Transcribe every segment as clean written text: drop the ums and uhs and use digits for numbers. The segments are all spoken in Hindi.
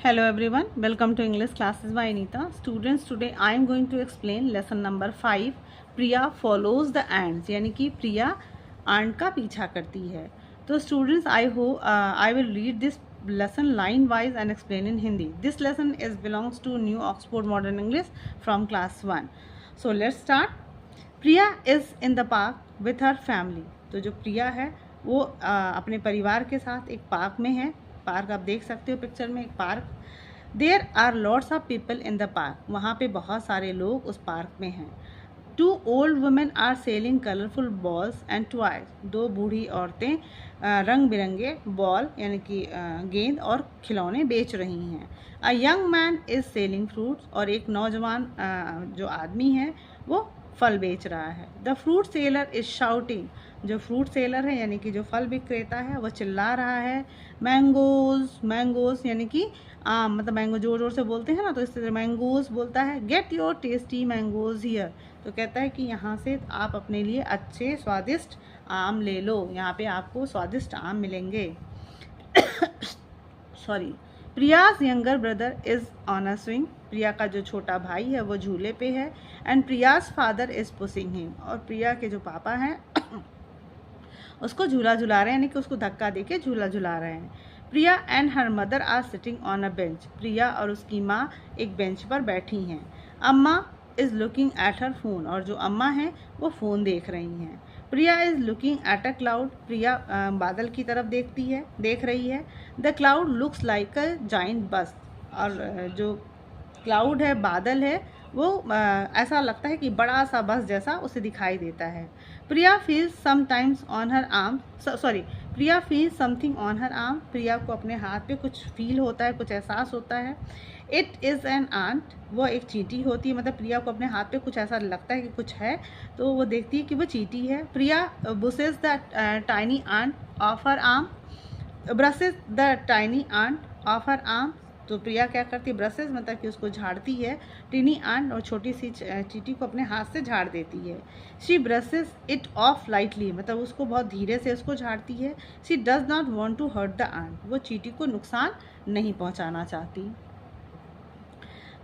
Hello everyone, welcome to English classes by Anita. Students, today I am going to explain lesson number 5. Priya follows the ants, यानी कि प्रिया आंट का पीछा करती है. तो students, I will read this lesson line wise and explain in Hindi. This lesson belongs to New Oxford Modern English from class 1. So let's start. Priya is in the park with her family. तो जो प्रिया है वो अपने परिवार के साथ एक पार्क में है. पार्क आप देख सकते हो पिक्चर में, एक park. There are lots of people in the park. वहाँ पे बहुत सारे लोग उस पार्क में हैं. 2 old women are selling colourful balls and toys. 2 बूढ़ी औरतें रंग बिरंगे बॉल यानी कि गेंद और खिलौने बेच रही हैं. A young man is selling fruits. और एक नौजवान जो आदमी है वो फल बेच रहा है. The fruit seller is shouting. जो फ्रूट सेलर है यानी कि जो फल विक्रेता है वो चिल्ला रहा है, मैंगोज मैंगोज यानी कि आम, मतलब मैंगो जोर जोर से बोलते हैं ना, तो इस तरह मैंगोज बोलता है. Get your tasty mangoes here. तो कहता है कि यहाँ से आप अपने लिए अच्छे स्वादिष्ट आम ले लो, यहाँ पे आपको स्वादिष्ट आम मिलेंगे. Sorry. Priya's younger brother is on a swing. Priya का जो छोटा भाई है वो झूले पे है. And Priya's father is pushing him. और प्रिया के जो पापा हैं उसको झूला झुला रहे हैं, यानी कि उसको धक्का देके झूला झुला रहे हैं. Priya and her mother are sitting on a bench. Priya और उसकी माँ एक बेंच पर बैठी हैं. Amma is looking at her phone. और जो अम्मा हैं वो फ़ोन देख रही हैं. Priya is looking at a cloud. Priya बादल की तरफ देख रही है. The cloud looks like a giant bus. और जो क्लाउड है, बादल है, वो ऐसा लगता है कि बड़ा सा बस जैसा उसे दिखाई देता है. Priya feels sometimes on her arm. Priya feels something on her arm. Priya को अपने हाथ पे कुछ फील होता है, कुछ एहसास होता है. It is an ant. वो एक चींटी होती है, मतलब प्रिया को अपने हाथ पे कुछ ऐसा लगता है कि कुछ है, तो वो देखती है कि वो चींटी है. Priya brushes the tiny ant off her arm. Brushes the tiny ant off her arm. तो प्रिया क्या करती है, ब्रशेस मतलब कि उसको झाड़ती है. टिनी आंट और छोटी सी चींटी को अपने हाथ से झाड़ देती है. She brushes it off lightly, मतलब उसको बहुत धीरे से उसको झाड़ती है. She does not want to hurt the ant. वो चींटी को नुकसान नहीं पहुंचाना चाहती.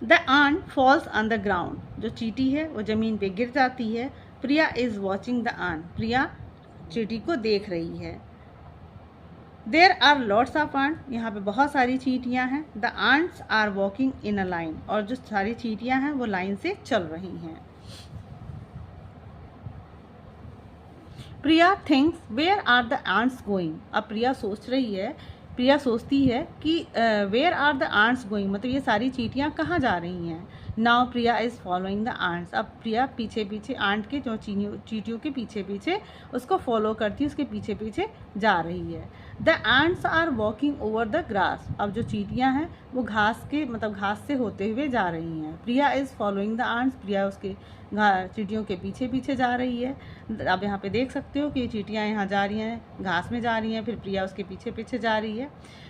The ant falls on the ground. जो चींटी है वो ज़मीन पे गिर जाती है. Priya is watching the ant. Priya चींटी को देख रही है. There are lots of ant. यहाँ पे बहुत सारी चींटियाँ हैं. The ants are walking in a line. और जो सारी चींटियाँ हैं वो लाइन से चल रही हैं. Priya thinks where are the ants going. अब प्रिया सोचती है कि where are the ants going, मतलब ये सारी चींटियाँ कहाँ जा रही हैं. Now Priya is following the ants. अब प्रिया पीछे पीछे आंट के जो चींटियों के पीछे पीछे उसको फॉलो करती है, उसके पीछे पीछे जा रही है. The ants are walking over the grass. अब जो चींटियाँ हैं वो घास से होते हुए जा रही हैं. Priya is following the ants. प्रिया उसके चींटियों के पीछे पीछे जा रही है. आप यहाँ पे देख सकते हो कि चींटियाँ यहाँ जा रही हैं, घास में जा रही हैं, फिर प्रिया उसके पीछे पीछे जा रही है.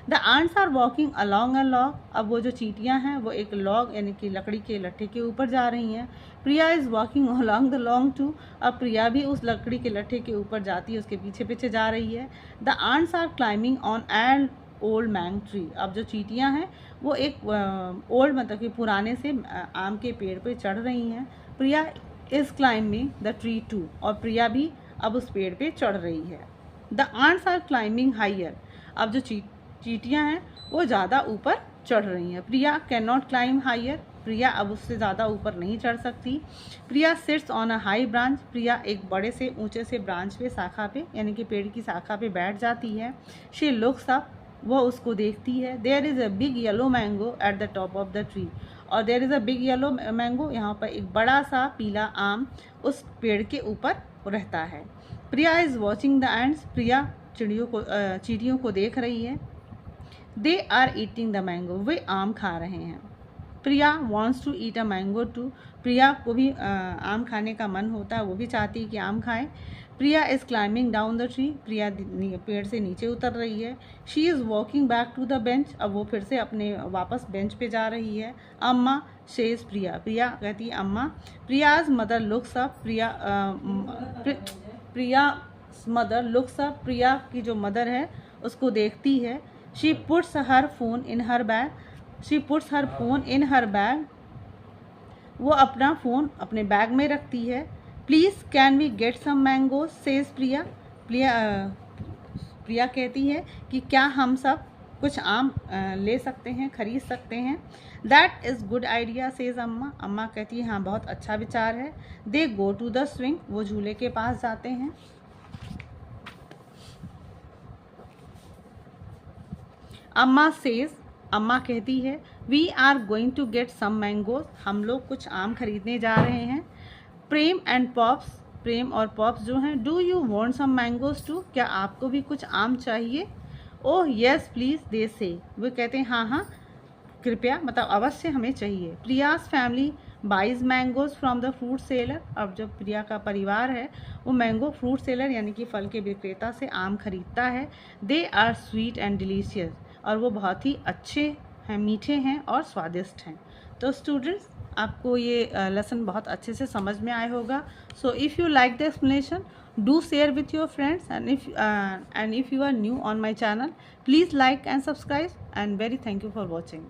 The ants are walking along a log. अब वो जो चींटियाँ हैं वो एक लॉग यानी कि लकड़ी के लट्ठे के ऊपर जा रही हैं. Priya is walking along the long too. अब प्रिया भी उस लकड़ी के लट्ठे के ऊपर जाती है, उसके पीछे पीछे जा रही है. The ants are climbing on an old mango tree. अब जो चींटियाँ हैं वो एक ओल्ड मतलब कि पुराने से आम के पेड़ पर चढ़ रही हैं. Priya is climbing the tree too. और प्रिया भी अब उस पेड़ पे चढ़ रही है. The ants are climbing higher. अब जो चींटियाँ हैं वो ज़्यादा ऊपर चढ़ रही हैं. Priya can not climb higher. Priya अब उससे ज़्यादा ऊपर नहीं चढ़ सकती. Priya sits on a high branch. Priya एक बड़े से ऊंचे से ब्रांच पे, शाखा पे यानी कि पेड़ की शाखा पे बैठ जाती है. She looks up. वो उसको देखती है. There is a big yellow mango at the top of the tree. और there is a big yellow mango, यहाँ पर एक बड़ा सा पीला आम उस पेड़ के ऊपर रहता है. Priya is watching the ants. Priya चींटियों को देख रही है. They are eating the mango. वे आम खा रहे हैं. Priya wants to eat a mango too. Priya को भी आम खाने का मन होता है, वो भी चाहती है कि आम खाए. Priya is climbing down the tree. Priya पेड़ से नीचे उतर रही है. She is walking back to the bench. अब वो फिर से अपने वापस बेंच पे जा रही है. अम्मा शेज प्रिया. प्रिया कहती है अम्मा. Priya's mother looks up. Priya mother looks up. Priya की जो मदर है उसको देखती है. She puts her phone in her bag. She puts her phone in her bag, वो अपना फ़ोन अपने बैग में रखती है। Please can we get some mangoes says Priya, Priya कहती है कि क्या हम सब कुछ आम ले सकते हैं, खरीद सकते हैं। That is good idea says अम्मा, अम्मा कहती है हाँ बहुत अच्छा विचार है। दे गो टू द स्विंग, वो झूले के पास जाते हैं। अम्मा सेज, अम्मा कहती है we are going to get some mangoes, हम लोग कुछ आम खरीदने जा रहे हैं। प्रेम एंड पॉप्स, प्रेम और पॉप्स जो हैं, do you want some mangoes too, क्या आपको भी कुछ आम चाहिए। ओह यस प्लीज़ दे से, वो कहते हैं हाँ हाँ कृपया, मतलब अवश्य हमें चाहिए। Priya's family buys mangoes from the fruit seller, अब जब प्रिया का परिवार है वो मैंगो फ्रूट सेलर यानी कि फल के विक्रेता से आम खरीदता है। They are sweet and delicious, और वो बहुत ही अच्छे हैं, मीठे हैं और स्वादिष्ट हैं। तो स्टूडेंट्स आपको ये लेसन बहुत अच्छे से समझ में आया होगा। So if you like the explanation, do share with your friends, and if you are new on my channel, please like and subscribe, and very thank you for watching.